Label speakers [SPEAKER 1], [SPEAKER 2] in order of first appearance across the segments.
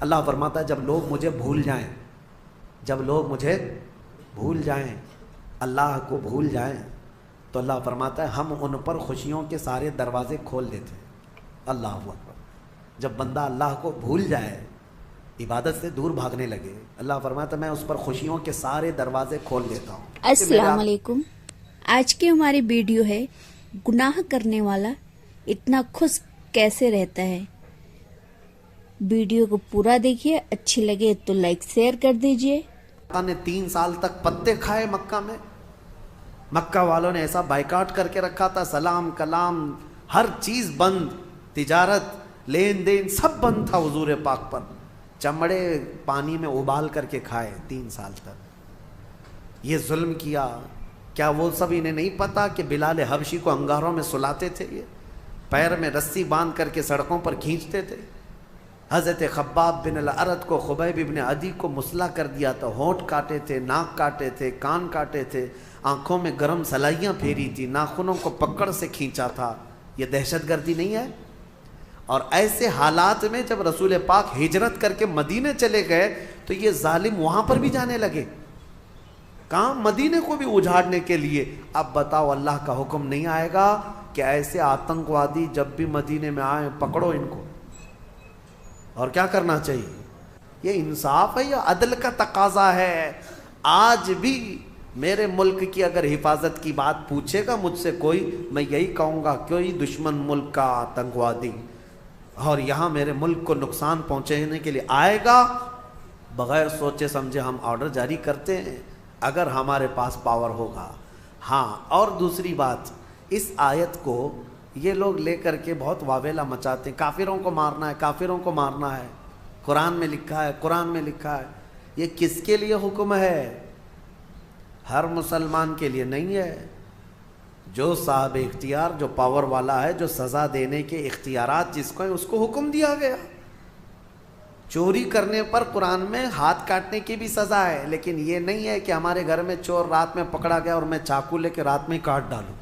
[SPEAKER 1] اللہ فرماتا ہے جب لوگ مجھے بھول جائیں، جب لوگ مجھے بھول جائیں، اللہ کو بھول جائیں، تو اللہ فرماتا ہے ہم ان پر خوشیوں کے سارے دروازے کھول دیتے ہیں۔ اللہ اکبر۔ جب بندہ اللہ کو بھول جائے، عبادت سے دور بھاگنے لگے، اللہ فرماتا ہے میں اس پر خوشیوں کے سارے دروازے کھول دیتا ہوں۔
[SPEAKER 2] السلام علیکم۔ آج کی ہماری ویڈیو ہے گناہ کرنے والا اتنا خوش کیسے رہتا ہے۔ ویڈیو کو پورا دیکھیے، اچھی لگے تو لائک شیئر کر دیجیے۔
[SPEAKER 1] آقا نے 3 سال تک پتے کھائے مکہ میں، مکہ والوں نے ایسا بائیکاٹ کر کے رکھا تھا، سلام کلام ہر چیز بند، تجارت لین دین سب بند تھا حضور پاک پر، چمڑے پانی میں ابال کر کے کھائے 3 سال تک۔ یہ ظلم کیا، کیا وہ سب انہیں نہیں پتا کہ بلال حبشی کو انگاروں میں سلاتے تھے، یہ پیر میں رسی باندھ کر کے سڑکوں پر کھینچتے تھے۔ حضرت خباب بن الارت کو خبیب بن عدی کو مسلح کر دیا تھا، ہونٹ کاٹے تھے، ناک کاٹے تھے، کان کاٹے تھے، آنکھوں میں گرم سلائیاں پھیری تھی، ناخنوں کو پکڑ سے کھینچا تھا۔ یہ دہشت گردی نہیں ہے؟ اور ایسے حالات میں جب رسول پاک ہجرت کر کے مدینے چلے گئے تو یہ ظالم وہاں پر بھی جانے لگے، کہاں؟ مدینے کو بھی اجاڑنے کے لیے۔ اب بتاؤ اللہ کا حکم نہیں آئے گا کہ ایسے آتنکوادی جب بھی مدینے میں آئیں پکڑو ان کو؟ اور کیا کرنا چاہیے؟ یہ انصاف ہے یا عدل کا تقاضا ہے؟ آج بھی میرے ملک کی اگر حفاظت کی بات پوچھے گا مجھ سے کوئی، میں یہی کہوں گا کوئی دشمن ملک کا آتنکوادی اور یہاں میرے ملک کو نقصان پہنچانے کے لیے آئے گا، بغیر سوچے سمجھے ہم آرڈر جاری کرتے ہیں اگر ہمارے پاس پاور ہوگا۔ ہاں، اور دوسری بات، اس آیت کو یہ لوگ لے کر کے بہت واویلا مچاتے ہیں، کافروں کو مارنا ہے، کافروں کو مارنا ہے، قرآن میں لکھا ہے، قرآن میں لکھا ہے۔ یہ کس کے لیے حکم ہے؟ ہر مسلمان کے لیے نہیں ہے۔ جو صاحب اختیار، جو پاور والا ہے، جو سزا دینے کے اختیارات جس کو ہیں، اس کو حکم دیا گیا۔ چوری کرنے پر قرآن میں ہاتھ کاٹنے کی بھی سزا ہے، لیکن یہ نہیں ہے کہ ہمارے گھر میں چور رات میں پکڑا گیا اور میں چاقو لے کے رات میں ہی کاٹ ڈالوں،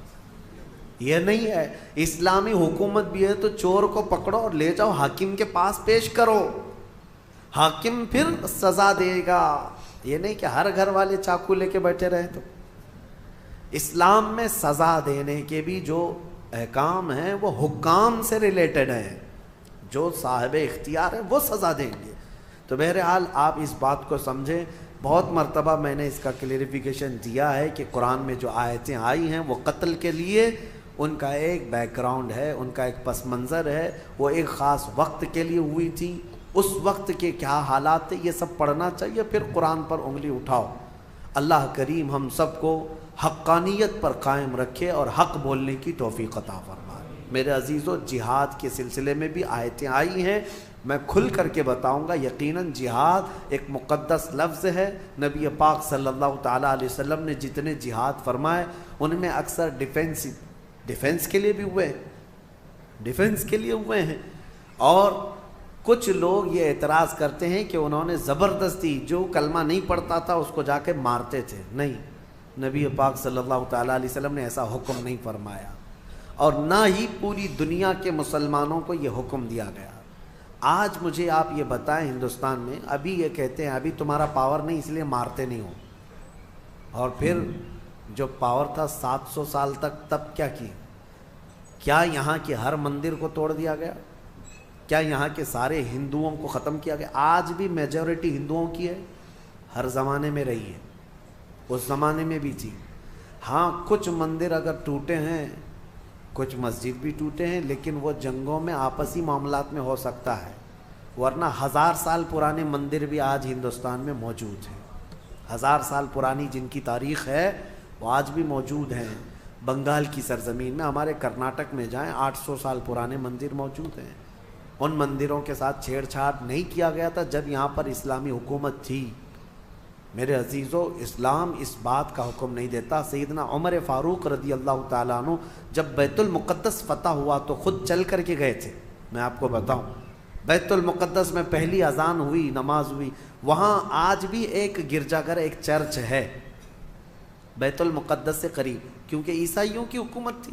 [SPEAKER 1] یہ نہیں ہے۔ اسلامی حکومت بھی ہے تو چور کو پکڑو اور لے جاؤ حاکم کے پاس پیش کرو، حاکم پھر سزا دے گا۔ یہ نہیں کہ ہر گھر والے چاقو لے کے بیٹھے رہے۔ تو اسلام میں سزا دینے کے بھی جو احکام ہیں وہ حکام سے ریلیٹڈ ہیں، جو صاحب اختیار ہے وہ سزا دیں گے۔ تو بہرحال آپ اس بات کو سمجھیں، بہت مرتبہ میں نے اس کا کلیریفیکیشن دیا ہے کہ قرآن میں جو آیتیں آئی ہیں وہ قتل کے لیے ان کا ایک بیک گراؤنڈ ہے، ان کا ایک پس منظر ہے، وہ ایک خاص وقت کے لیے ہوئی تھی، اس وقت کے کیا حالات تھے یہ سب پڑھنا چاہیے، پھر قرآن پر انگلی اٹھاؤ۔ اللہ کریم ہم سب کو حقانیت پر قائم رکھے اور حق بولنے کی توفیق عطا فرمائے۔ میرے عزیزو، جہاد کے سلسلے میں بھی آیتیں آئی ہیں، میں کھل کر کے بتاؤں گا۔ یقیناً جہاد ایک مقدس لفظ ہے، نبی پاک صلی اللہ تعالیٰ علیہ وسلم نے جتنے جہاد فرمائے ان میں اکثر ڈیفنس کے لیے بھی ہوئے ہیں، ڈیفنس کے لیے ہوئے ہیں۔ اور کچھ لوگ یہ اعتراض کرتے ہیں کہ انہوں نے زبردستی جو کلمہ نہیں پڑھتا تھا اس کو جا کے مارتے تھے، نہیں، نبی پاک صلی اللہ تعالیٰ علیہ وسلم نے ایسا حکم نہیں فرمایا، اور نہ ہی پوری دنیا کے مسلمانوں کو یہ حکم دیا گیا۔ آج مجھے آپ یہ بتائیں، ہندوستان میں ابھی یہ کہتے ہیں ابھی تمہارا پاور نہیں اس لیے مارتے نہیں ہو، اور پھر جو پاور تھا 700 سال تک تب کیا یہاں کے ہر مندر کو توڑ دیا گیا؟ کیا یہاں کے سارے ہندوؤں کو ختم کیا گیا؟ آج بھی میجورٹی ہندوؤں کی ہے، ہر زمانے میں رہی ہے، اس زمانے میں بھی تھی۔ ہاں، کچھ مندر اگر ٹوٹے ہیں، کچھ مسجد بھی ٹوٹے ہیں، لیکن وہ جنگوں میں آپسی معاملات میں ہو سکتا ہے، ورنہ 1000 سال پرانے مندر بھی آج ہندوستان میں موجود ہیں۔ 1000 سال پرانی جن کی تاریخ ہے وہ آج بھی موجود ہیں۔ بنگال کی سرزمین میں، ہمارے کرناٹک میں جائیں، 800 سال پرانے مندر موجود ہیں۔ ان مندروں کے ساتھ چھیڑ چھاڑ نہیں کیا گیا تھا جب یہاں پر اسلامی حکومت تھی۔ میرے عزیزو، اسلام اس بات کا حکم نہیں دیتا۔ سیدنا عمر فاروق رضی اللہ تعالیٰ عنہ جب بیت المقدس فتح ہوا تو خود چل کر کے گئے تھے۔ میں آپ کو بتاؤں، بیت المقدس میں پہلی اذان ہوئی، نماز ہوئی، وہاں آج بھی ایک گرجا گھر، ایک چرچ ہے بیت المقدس سے قریب، کیونکہ عیسائیوں کی حکومت تھی،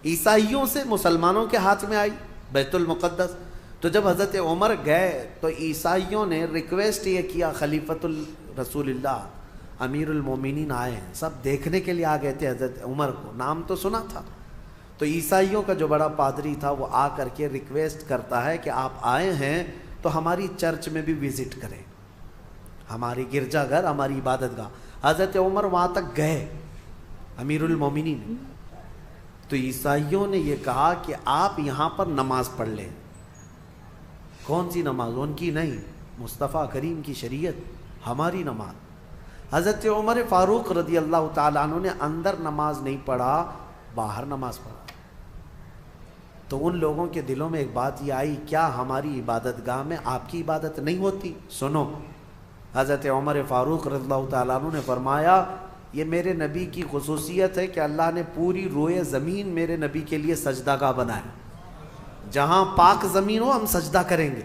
[SPEAKER 1] عیسائیوں سے مسلمانوں کے ہاتھ میں آئی بیت المقدس۔ تو جب حضرت عمر گئے تو عیسائیوں نے ریکویسٹ یہ کیا، خلیفۃ الرسول اللہ امیر المومنین آئے ہیں، سب دیکھنے کے لیے آ گئے تھے حضرت عمر کو، نام تو سنا تھا۔ تو عیسائیوں کا جو بڑا پادری تھا وہ آ کر کے ریکویسٹ کرتا ہے کہ آپ آئے ہیں تو ہماری چرچ میں بھی وزٹ کریں، ہماری گرجا گھر، ہماری عبادت گاہ۔ حضرت عمر وہاں تک گئے، امیر المومنین، تو عیسائیوں نے یہ کہا کہ آپ یہاں پر نماز پڑھ لیں۔ کون سی نماز؟ ان کی نہیں، مصطفیٰ کریم کی شریعت، ہماری نماز۔ حضرت عمر فاروق رضی اللہ تعالیٰ عنہ نے اندر نماز نہیں پڑھا، باہر نماز پڑھا۔ تو ان لوگوں کے دلوں میں ایک بات یہ آئی، کیا ہماری عبادت گاہ میں آپ کی عبادت نہیں ہوتی؟ سنو، حضرت عمر فاروق رضی اللہ تعالیٰ عنہ نے فرمایا، یہ میرے نبی کی خصوصیت ہے کہ اللہ نے پوری روئے زمین میرے نبی کے لیے سجدہ گاہ بنایا، جہاں پاک زمین ہو ہم سجدہ کریں گے۔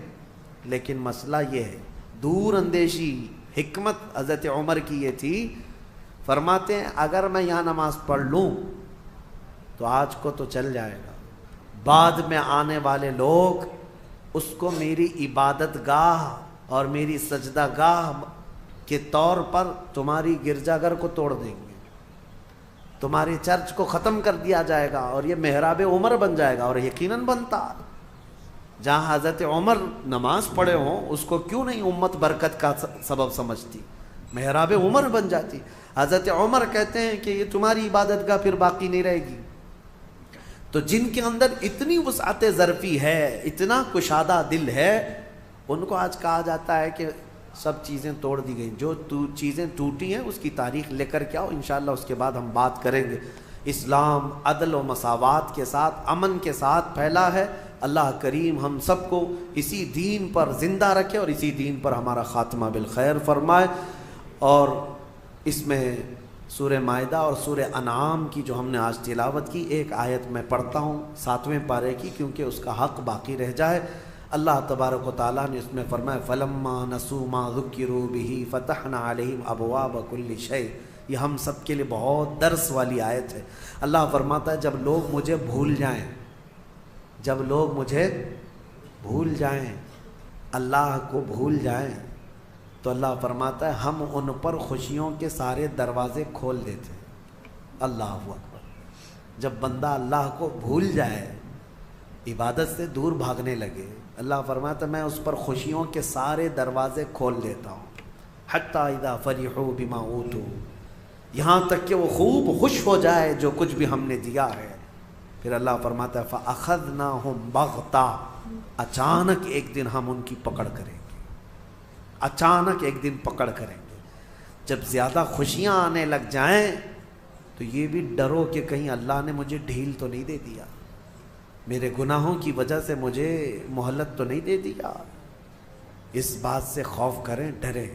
[SPEAKER 1] لیکن مسئلہ یہ ہے، دور اندیشی حکمت حضرت عمر کی یہ تھی، فرماتے ہیں اگر میں یہاں نماز پڑھ لوں تو آج کو تو چل جائے گا، بعد میں آنے والے لوگ اس کو میری عبادت گاہ اور میری سجدہ گاہ کے طور پر تمہاری گرجا گھر کو توڑ دیں گے، تمہاری چرچ کو ختم کر دیا جائے گا اور یہ محراب عمر بن جائے گا۔ اور یقیناً بنتا، جہاں حضرت عمر نماز پڑھے ہوں اس کو کیوں نہیں امت برکت کا سبب سمجھتی، محراب عمر بن جاتی۔ حضرت عمر کہتے ہیں کہ یہ تمہاری عبادت گاہ پھر باقی نہیں رہے گی۔ تو جن کے اندر اتنی وسعت ظرفی ہے، اتنا کشادہ دل ہے، ان کو آج کہا جاتا ہے کہ سب چیزیں توڑ دی گئیں، جو چیزیں ٹوٹی ہیں اس کی تاریخ لے کر کے آؤ، انشاءاللہ اس کے بعد ہم بات کریں گے۔ اسلام عدل و مساوات کے ساتھ، امن کے ساتھ پھیلا ہے۔ اللہ کریم ہم سب کو اسی دین پر زندہ رکھے اور اسی دین پر ہمارا خاتمہ بالخیر فرمائے۔ اور اس میں سورہ مائدہ اور سورہ انعام کی جو ہم نے آج تلاوت کی، ایک آیت میں پڑھتا ہوں 7ویں پارے کی، کیونکہ اس کا حق باقی رہ جائے۔ اللہ تبارک و تعالیٰ نے اس میں فرمایا فَلَمَّا نَسُوا مَا ذُكِّرُوا بِهِ فَتَحْنَا عَلَيْهِمْ أَبْوَابَ كُلِّ شَيْءٍ۔ یہ ہم سب کے لیے بہت درس والی آیت ہے۔ اللہ فرماتا ہے جب لوگ مجھے بھول جائیں، جب لوگ مجھے بھول جائیں، اللہ کو بھول جائیں، تو اللہ فرماتا ہے ہم ان پر خوشیوں کے سارے دروازے کھول دیتے ہیں۔ اللہ اکبر۔ جب بندہ اللہ کو بھول جائے، عبادت سے دور بھاگنے لگے، اللہ فرماتا ہے میں اس پر خوشیوں کے سارے دروازے کھول دیتا ہوں۔ حتیٰ اذا فرحوا بما اوتوا، یہاں تک کہ وہ خوب خوش ہو جائے جو کچھ بھی ہم نے دیا ہے۔ پھر اللہ فرماتا ہے فَأَخَذْنَاهُمْ بَغْتَةً، اچانک ایک دن ہم ان کی پکڑ کریں گے، اچانک ایک دن پکڑ کریں گے۔ جب زیادہ خوشیاں آنے لگ جائیں تو یہ بھی ڈرو کہ کہیں اللہ نے مجھے ڈھیل تو نہیں دے دیا، میرے گناہوں کی وجہ سے مجھے مہلت تو نہیں دے دیا۔ اس بات سے خوف کریں، ڈریں۔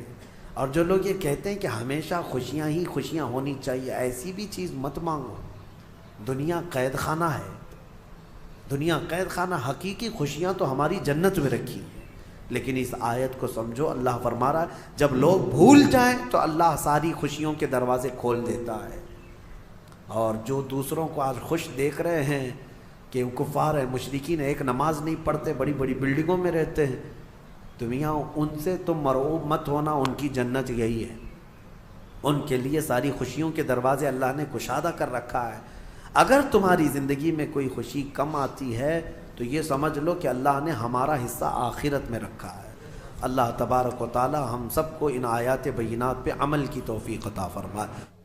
[SPEAKER 1] اور جو لوگ یہ کہتے ہیں کہ ہمیشہ خوشیاں ہی خوشیاں ہونی چاہیے، ایسی بھی چیز مت مانگو۔ دنیا قید خانہ ہے، دنیا قید خانہ، حقیقی خوشیاں تو ہماری جنت میں رکھی ہیں۔ لیکن اس آیت کو سمجھو، اللہ فرما رہا ہے جب لوگ بھول جائیں تو اللہ ساری خوشیوں کے دروازے کھول دیتا ہے۔ اور جو دوسروں کو آج خوش دیکھ رہے ہیں کہ وہ کفار ہیں، مشرکین، ایک نماز نہیں پڑھتے، بڑی بڑی بلڈنگوں میں رہتے ہیں، دنیا ان سے تم مرعوب مت ہونا، ان کی جنت یہی ہے۔ ان کے لیے ساری خوشیوں کے دروازے اللہ نے کشادہ کر رکھا ہے۔ اگر تمہاری زندگی میں کوئی خوشی کم آتی ہے تو یہ سمجھ لو کہ اللہ نے ہمارا حصہ آخرت میں رکھا ہے۔ اللہ تبارک و تعالی ہم سب کو ان آیات بینات پہ عمل کی توفیق عطا فرمائے۔